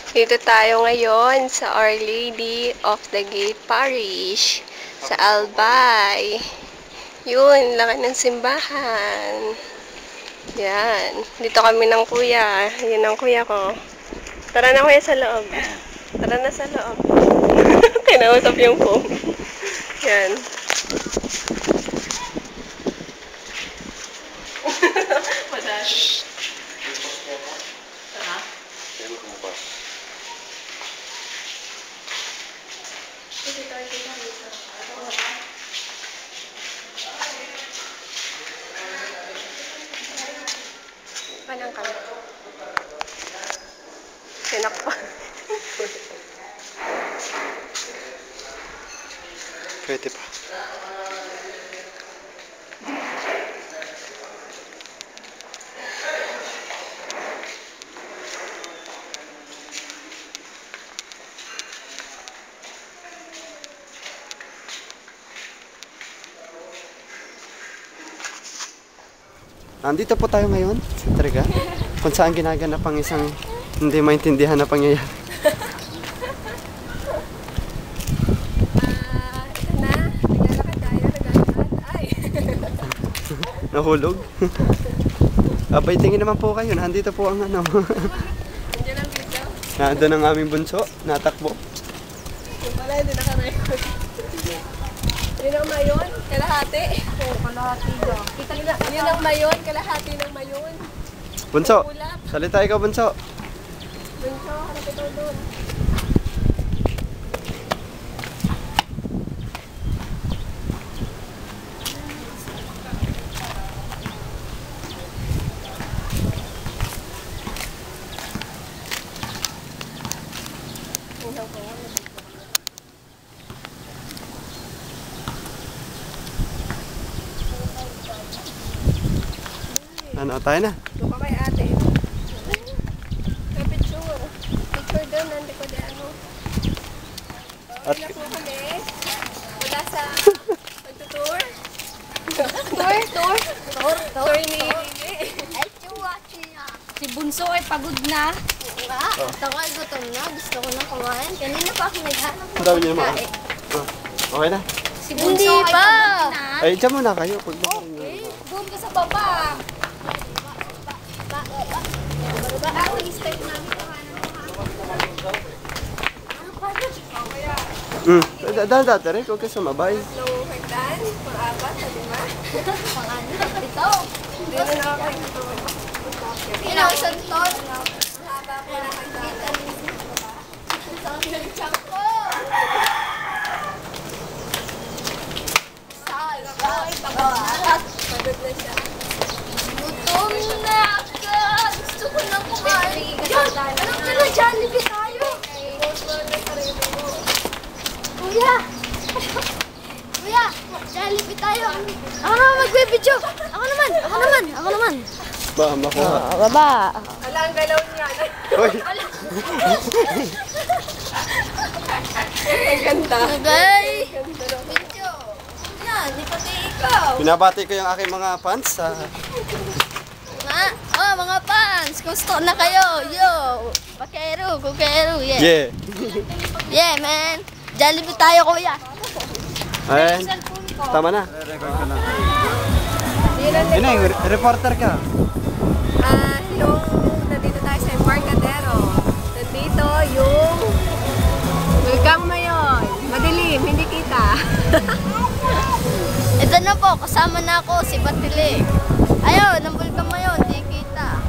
Dito tayo ngayon sa Our Lady of the Gate Parish sa Albay. Yun, laki ng simbahan. Yan. Dito kami ng kuya. Yun ang kuya ko. Tara na kuya sa loob. Tara na sa loob. Kinausap yung phone. Yan. Madalas. Tara. Panang kami. Tinakpa. Pwede pa. Nandito po tayo ngayon sa Triga, kung saan ginaganap ang isang hindi maintindihan na pangyayari. Ito na. Naglalakad tayo. Naglalakad. Ay. Nahulog. Abay, tingin naman po kayo. Nandito po ang ano. Nandiyan ang video. Nandun ang aming bunso. Natakbo. Yung pala, hindi naka-record. Yun ang mayon, kalahati. Oo, kalahati lang. Yun ang mayon, kalahati ng mayon. Bunso, salita ikaw, bunso. Bunso, harap ito doon. Ano, tayo na. Doon ka kay ate. May picture. Picture doon, nandi ko di ano. At Wala po kami. Wala sa pagtutour. Tour ni Si Bunso ay pagod na. Takal, gutom na. Gusto ko na kumain. Kanina pa ako naghanap. ang dami niyo naman. Okay na. Si Bunso ay pagod na. Ay, dyan muna kayo. Pagbabarin niyo. Doon ka sa baba. Dada, rin. Huwag ka sumabay. nung hagdan, pang-apat, sa lima. Ito. Hindi na nakakaintun. Inaw, santon. Haba po na hagdan. Tsako. Pagod na siya. Gutom na ako. Gusto ko na kumain. Yan! Anong ka na Jollibee tayo? Kuya! Kuya! Jollibee tayo. Ako naman magbibidyo. Ako naman. Ba, makuha. Baba. Ala, ang galaw niya. Hoy! Ang ganda. Okay. Video. Yan, di pati ikaw. Binabati ko yung aking mga fans. Mga fans, gusto na kayo. Yo, kukero, yeah. Yeah. Yeah, man. Jollibee tayo, kuya. Ayan. Tama na. Reporter ka. Hello, nandito tayo sa Embarcadero. Nandito yung Bulgang Mayon. Madilim, hindi kita. Ito na po, kasama na ako, si Batili. Ayun, ang bulkan mo yun, di kita.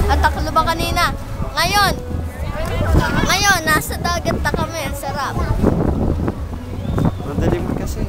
At taklo ba kanina? Ngayon, nasa dagat na kami, ang sarap. Madaling mo kasi.